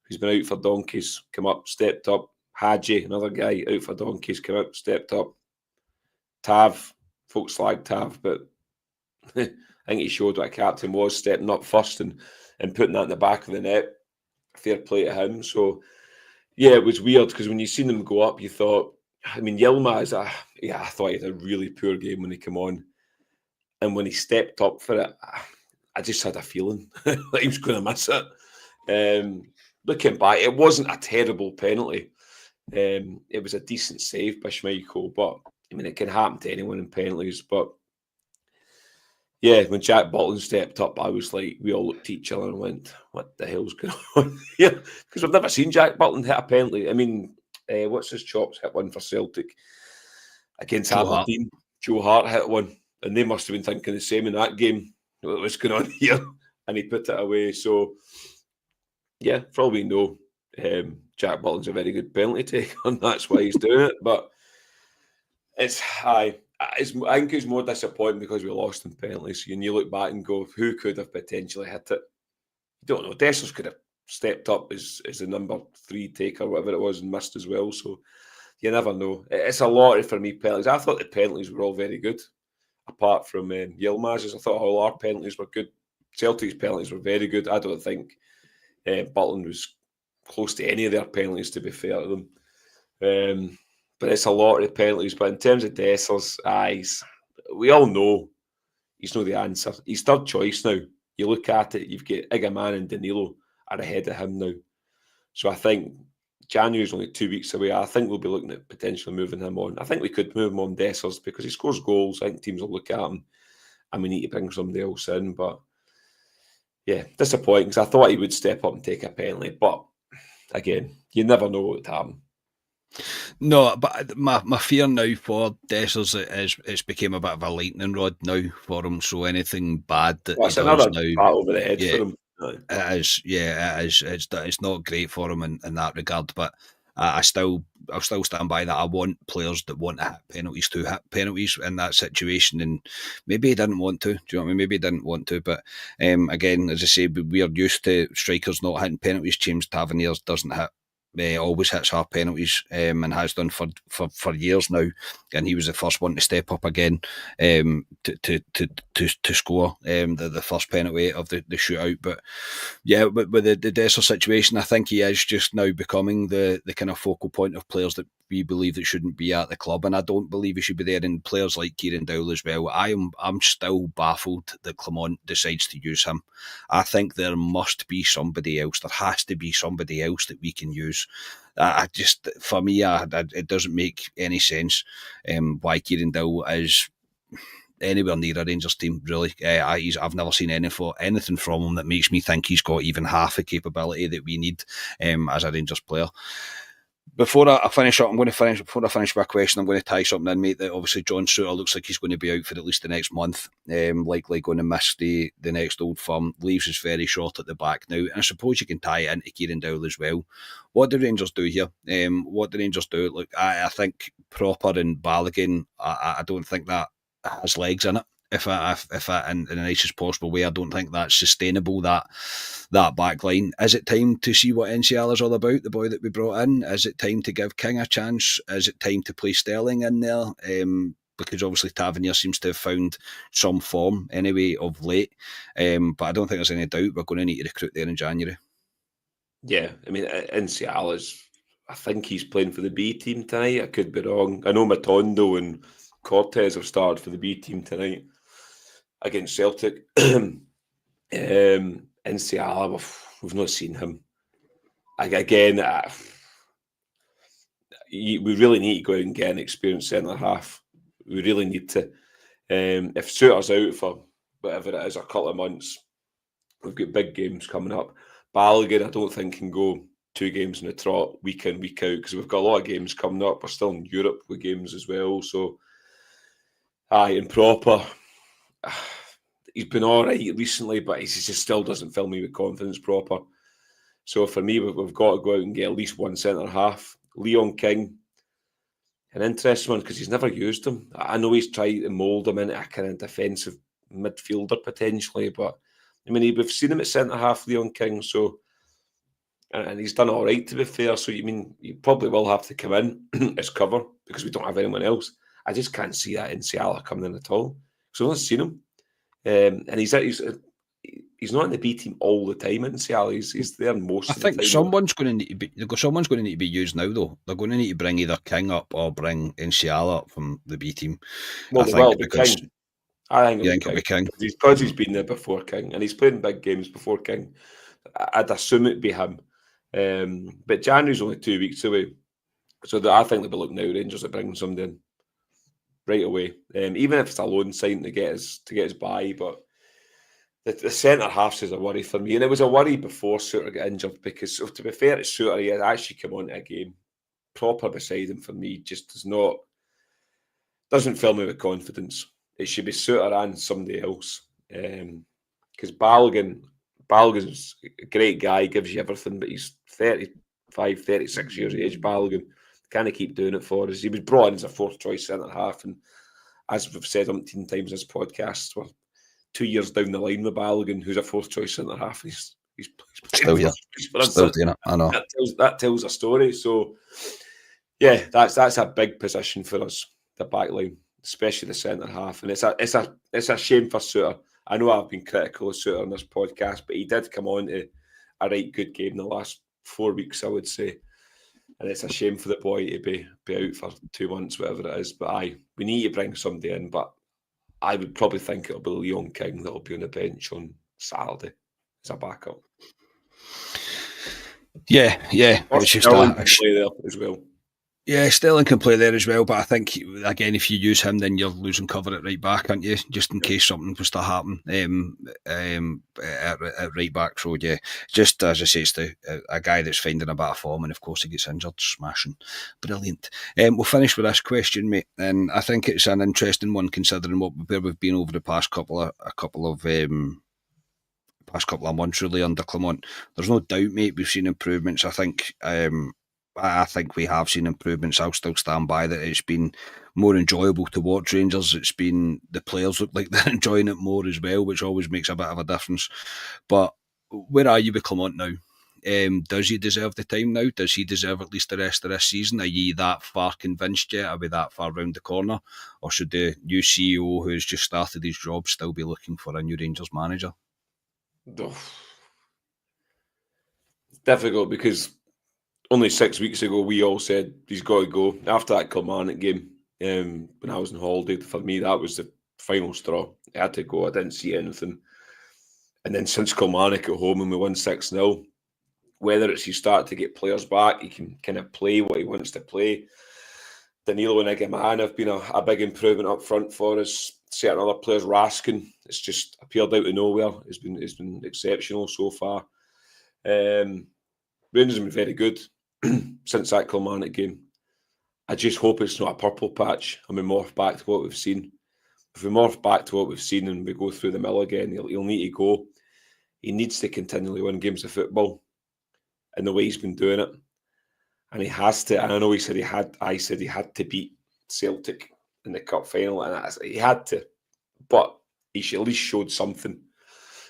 who's been out for donkeys, come up, stepped up. Hadji, another guy out for donkeys, come up, stepped up. Tav, folks slag Tav, but I think he showed what a captain was, stepping up first and putting that in the back of the net. Fair play to him. So, yeah, it was weird, because when you seen them go up, you thought, I mean, Yilmaz, I thought he had a really poor game when he came on. And when he stepped up for it, I just had a feeling that he was going to miss it. Looking back, it wasn't a terrible penalty. It was a decent save by Schmeichel, but I mean, it can happen to anyone in penalties. But yeah, when Jack Butland stepped up, I was like, we all looked at each other and went, what the hell's going on here? Because I've never seen Jack Butland hit a penalty. I mean, what's his chops? Hit one for Celtic against Aberdeen. Joe Hart hit one, and they must have been thinking the same in that game. What was going on here? And he put it away. So, yeah, for all we know, Jack Butland's a very good penalty taker, and that's why he's doing it. But I think it's more disappointing because we lost in penalties. And you look back and go, who could have potentially hit it? You don't know. Dessers could have stepped up as the number 3 taker, whatever it was, and missed as well. So you never know. It's a lottery for me, penalties. I thought the penalties were all very good. apart from Yilmaz's. I thought all our penalties were good. Celtic's penalties were very good. I don't think Butland was close to any of their penalties, to be fair to them. But it's a lot of penalties. But in terms of Dessers, we all know he's not the answer. He's third choice now. You look at it, you've got Igaman and Danilo are ahead of him now. So I think January is only 2 weeks away. I think we'll be looking at potentially moving him on. I think we could move him on Dessers because he scores goals. I think teams will look at him and we need to bring somebody else in. But yeah, disappointing because I thought he would step up and take a penalty. But again, you never know what would happen. No, but my fear now for Dessers is it's became a bit of a lightning rod now for him. So anything bad that he does another now, bat over the head for him. It is, yeah, it is. It's not great for him in that regard. But I'll still stand by that. I want players that want to hit penalties to hit penalties in that situation. And maybe he didn't want to. Do you know what I mean? Maybe he didn't want to. But again, as I say, we are used to strikers not hitting penalties. James Tavernier doesn't hit. Always hits hard penalties and has done for years now, and he was the first one to step up again to score the first penalty of the shootout. But yeah, with the Dessers situation, I think he is just now becoming the kind of focal point of players that we believe that shouldn't be at the club, and I don't believe he should be there. And players like Kieran Dowell as well. I'm still baffled that Clement decides to use him. I think there must be somebody else. There has to be somebody else that we can use. For me, it doesn't make any sense why Kieran Dowell is anywhere near a Rangers team, really. I've never seen anything from him that makes me think he's got even half the capability that we need as a Rangers player. Before I finish up, before I finish my question, I'm going to tie something in, mate, that obviously John Souttar looks like he's going to be out for at least the next month, likely going to miss the next Old Firm. Leaves is very short at the back now, and I suppose you can tie it into Kieran Dowell as well. What do Rangers do here? What do Rangers do? Look, I think Proper and Balogun, I don't think that has legs in it. If in the nicest possible way, I don't think that's sustainable, that back line. Is it time to see what NCL is all about, the boy that we brought in? Is it time to give King a chance? Is it time to play Sterling in there? Because obviously Tavernier seems to have found some form anyway of late. But I don't think there's any doubt we're going to need to recruit there in January. Yeah, I mean, NCL I think he's playing for the B team tonight. I could be wrong. I know Matondo and Cortez have started for the B team tonight against Celtic. NCL, we've not seen him. Again, we really need to go out and get an experienced centre-half. We really need to. If Souttar's out for whatever it is, a couple of months, we've got big games coming up. Balogun, I don't think can go 2 games in a trot, week in, week out, because we've got a lot of games coming up. We're still in Europe with games as well. So, and Proper, he's been all right recently, but he just still doesn't fill me with confidence, Proper. So for me, we've got to go out and get at least one centre-half. Leon King, an interesting one because he's never used him. I know he's tried to mould him into a kind of defensive midfielder potentially, but I mean, we've seen him at centre-half, Leon King, so, and he's done all right, to be fair. So, you probably will have to come in as cover because we don't have anyone else. I just can't see that Nsiala coming in at all. So I've not seen him. And he's not in the B team all the time. Nsiala, he's there most of the time. I think someone's going to need to be used now, though. They're going to need to bring either King up or bring Nsiala up from the B team. Well, I think King. I think it'll be King. Because he's been there before King, and he's played in big games before King. I'd assume it'd be him. But January's only 2 weeks away. So I think they'll be looking now, Rangers are bringing somebody in right away. Even if it's a loan sign to get us by, but the centre halves is a worry for me, and it was a worry before Souttar got injured because, to be fair to Souttar, he had actually come on to a game Proper beside him. For me, just doesn't fill me with confidence. It should be Souttar and somebody else, because Balogun's a great guy, gives you everything, but he's 35, 36 years of age. Balogun can't keep doing it for us. He was brought in as a fourth choice centre half, and as we've said umpteen times in this podcast, we're 2 years down the line with Balogun, who's a fourth choice centre half. He's still here. Still doing it. I know. That tells a story. So yeah, that's a big position for us, the back line. especially the centre half. And it's a shame for Suter. I know I've been critical of Suter on this podcast, but he did come on to a right good game in the last 4 weeks, I would say. And it's a shame for the boy to be out for 2 months, whatever it is. But we need to bring somebody in. But I would probably think it'll be Leon King that'll be on the bench on Saturday as a backup. Yeah. It's just Sterling can play there as well. Yeah, Sterling can play there as well, but I think, again, if you use him, then you're losing cover at right back, aren't you? Just in case something was to happen at right back. So, yeah, just as I say, it's a guy that's finding a bit of form, and of course he gets injured. Smashing. Brilliant. We'll finish with this question, mate, and I think it's an interesting one considering where we've been over the past couple of months, really, under Clement. There's no doubt, mate, we've seen improvements. I think we have seen improvements. I'll still stand by that. It's been more enjoyable to watch Rangers. It's been, the players look like they're enjoying it more as well, which always makes a bit of a difference. But where are you with Clement now? Does he deserve the time now? Does he deserve at least the rest of this season? Are you that far convinced yet? Are we that far round the corner? Or should the new CEO who's just started his job still be looking for a new Rangers manager? It's difficult because only 6 weeks ago we all said he's got to go. After that Kilmarnock game, when I was on holiday, for me that was the final straw. He had to go. I didn't see anything. And then since Kilmarnock at home and we won 6-0, whether it's you start to get players back, he can kind of play what he wants to play. Danilo and Igaman have been a big improvement up front for us. Certain other players, Raskin, it's just appeared out of nowhere. It's been exceptional so far. Rangers have been very good since that Kilmarnock game. I just hope it's not a purple patch and we morph back to what we've seen. If we morph back to what we've seen and we go through the mill again, he'll need to go. He needs to continually win games of football in the way he's been doing it. And he has to, and I know I said he had to beat Celtic in the cup final, and he had to, but he at least showed something.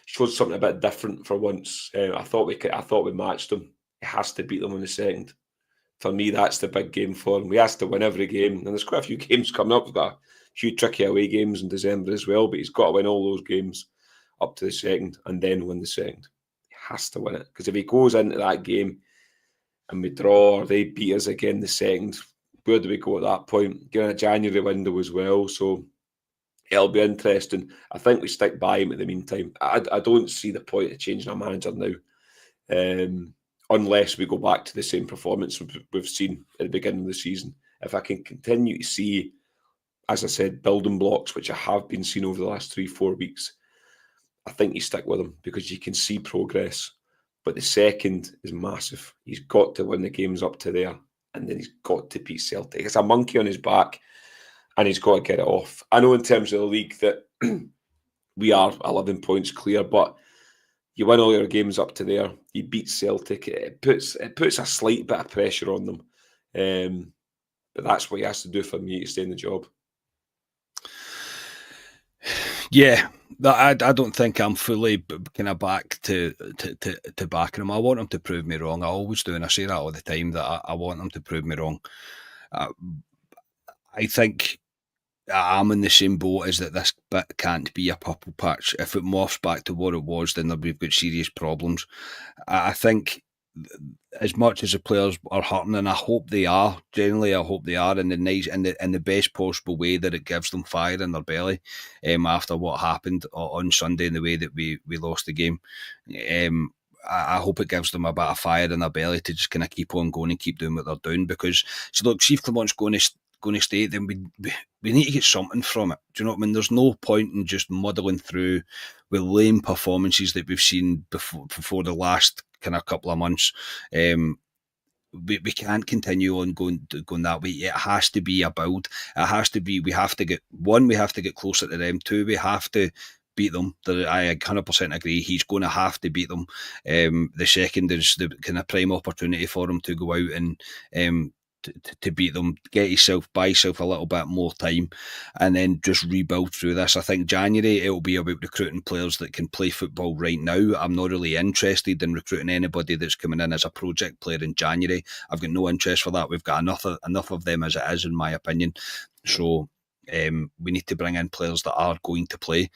Showed something a bit different for once. I thought we matched him. He has to beat them in the second. For me, that's the big game for him. We has to win every game, and there's quite a few games coming up. We've got a few tricky away games in December as well, but he's got to win all those games up to the second and then win the second. He has to win it, because if he goes into that game and we draw or they beat us again the second, where do we go at that point? Getting a January window as well, so it'll be interesting. I think we stick by him at the meantime. I don't see the point of changing our manager now, unless we go back to the same performance we've seen at the beginning of the season. If I can continue to see, as I said, building blocks, which I have been seeing over the last 3-4 weeks, I think you stick with him because you can see progress. But the second is massive. He's got to win the games up to there, and then he's got to beat Celtic. It's a monkey on his back, and he's got to get it off. I know in terms of the league that we are 11 points clear, but you win all your games up to there, you beat Celtic, it puts a slight bit of pressure on them. But that's what he has to do for me to stay in the job. Yeah, I don't think I'm fully kind of back to backing him. I want him to prove me wrong. I always do, and I say that all the time, that I want him to prove me wrong. I think I'm in the same boat as that this bit can't be a purple patch. If it morphs back to what it was, then we've got serious problems. I think as much as the players are hurting, and I hope they are, generally I hope they are in the best possible way, that it gives them fire in their belly after what happened on Sunday and the way that we lost the game. I hope it gives them a bit of fire in their belly to just kind of keep on going and keep doing what they're doing, because look, see if Clement's going to stay, then we need to get something from it. Do you know what I mean? There's no point in just muddling through with lame performances that we've seen before the last kind of couple of months. We can't continue on going that way. It has to be a build. It has to be, we have to get closer to them. 2, we have to beat them. I 100% agree. He's going to have to beat them. The second is the kind of prime opportunity for him to go out and to beat them, buy yourself a little bit more time, and then just rebuild through this. I think January it'll be about recruiting players that can play football right now. I'm not really interested in recruiting anybody that's coming in as a project player in January. I've got no interest for that. We've got enough of them as it is, in my opinion. So We need to bring in players that are going to play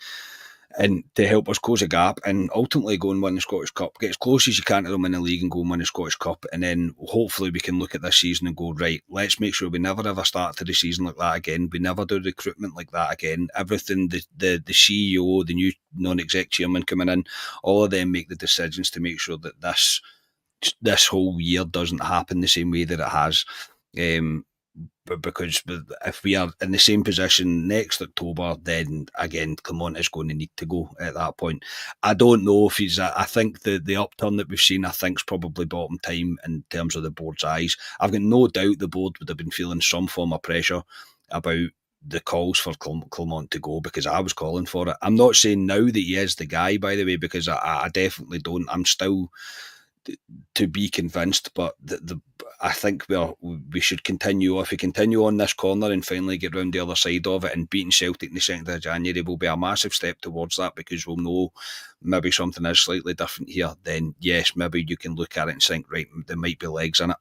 and to help us close a gap and ultimately go and win the Scottish Cup. Get as close as you can to them in the league and go and win the Scottish Cup, and then hopefully we can look at this season and go, right, let's make sure we never ever start to the season like that again. We never do recruitment like that again. Everything, the CEO, the new non-exec chairman coming in, all of them make the decisions to make sure that this whole year doesn't happen the same way that it has. But because if we are in the same position next October, then again, Clement is going to need to go at that point. I don't know if he's. I think the upturn that we've seen, I think, is probably bottom time in terms of the board's eyes. I've got no doubt the board would have been feeling some form of pressure about the calls for Clement to go, because I was calling for it. I'm not saying now that he is the guy, by the way, because I definitely don't. I'm still to be convinced, but I think we should continue. If we continue on this corner and finally get round the other side of it, and beating Celtic in the 2nd of January will be a massive step towards that, because we'll know maybe something is slightly different here. Then yes, maybe you can look at it and think, right, there might be legs in it.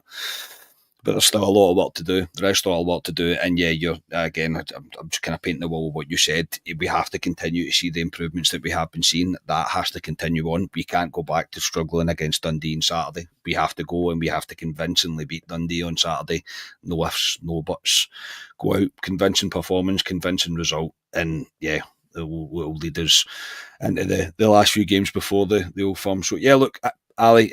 But there's still a lot of work to do. There is still a lot to do. And yeah, I'm just kind of painting the wall with what you said. We have to continue to see the improvements that we have been seeing. That has to continue on. We can't go back to struggling against Dundee on Saturday. We have to go and we have to convincingly beat Dundee on Saturday. No ifs, no buts. Go out, convincing performance, convincing result. And yeah, will lead us into the last few games before the Old Firm. So yeah, look, Ali,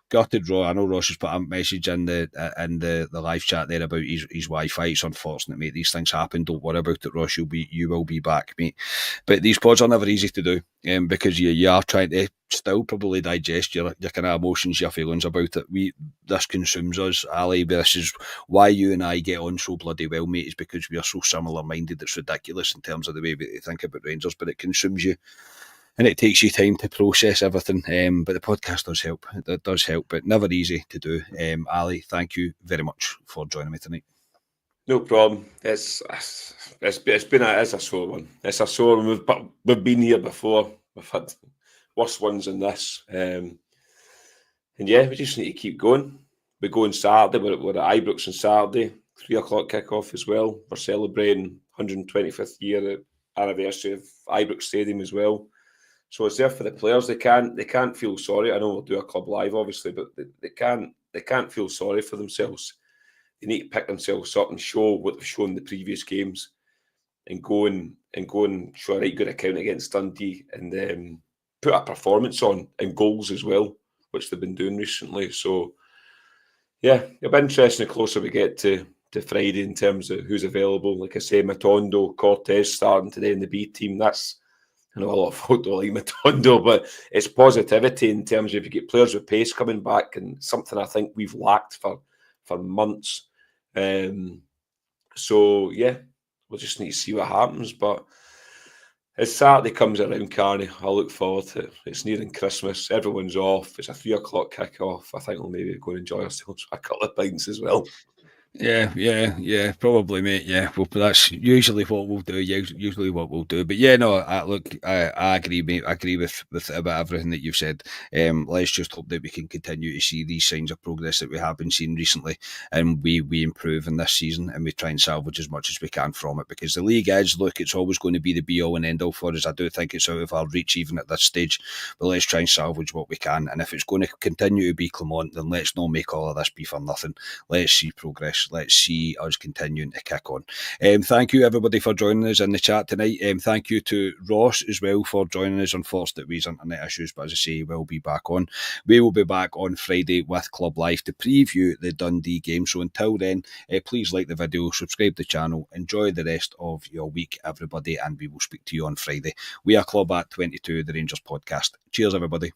gutted Ross. I know Ross has put a message in the live chat there about his Wi-Fi. It's unfortunate, mate. These things happen. Don't worry about it, Ross. You will be back, mate. But these pods are never easy to do, because you are trying to still probably digest your kind of emotions, your feelings about it. This consumes us, Ali. This is why you and I get on so bloody well, mate. Is because we are so similar minded. It's ridiculous in terms of the way we think about Rangers, but it consumes you. And it takes you time to process everything, but the podcast does help. It does help, but never easy to do. Ali, thank you very much for joining me tonight. No problem. It's been a sore one. It's a sore one. We've been here before. We've had worse ones than this, and yeah, we just need to keep going. We go on Saturday. We're at Ibrox on Saturday, 3:00 kickoff as well. We're celebrating 125th year anniversary of Ibrox Stadium as well. So it's there for the players. They can't feel sorry. I know we'll do a club live, obviously, but they can't feel sorry for themselves. They need to pick themselves up and show what they've shown in the previous games, and go and show a right good account against Dundee, and put a performance on and goals as well, which they've been doing recently. So yeah, it'll be interesting the closer we get to Friday in terms of who's available. Like I say, Matondo, Cortez starting today in the B team. I know a lot of folk don't like Matondo, but it's positivity in terms of you get players with pace coming back, and something I think we've lacked for months. So yeah, we'll just need to see what happens. But as Saturday comes around, Carney, I look forward to it. It's nearing Christmas. Everyone's off. It's a 3:00 kick-off. I think we'll maybe go and enjoy ourselves for a couple of pints as well. Yeah, probably, mate. Yeah, well, that's usually what we'll do. Usually what we'll do. But yeah, no, I agree, mate. I agree with about everything that you've said. Let's just hope that we can continue to see these signs of progress that we have been seeing recently, and we improve in this season, and we try and salvage as much as we can from it. Because the league is, look, it's always going to be the be all and end all for us. I do think it's out of our reach even at this stage, but let's try and salvage what we can. And if it's going to continue to be Clement, then let's not make all of this be for nothing. Let's see progress. Let's see us continuing to kick on. Thank you everybody for joining us in the chat tonight. Thank you to Ross as well for joining us. Unfortunately, with internet issues, but as I say, we'll be back on. We will be back on Friday with Club Live to preview the Dundee game. So until then, please like the video, subscribe to the channel, enjoy the rest of your week, everybody, and we will speak to you on Friday. We are Club at 22, the Rangers podcast. Cheers, everybody.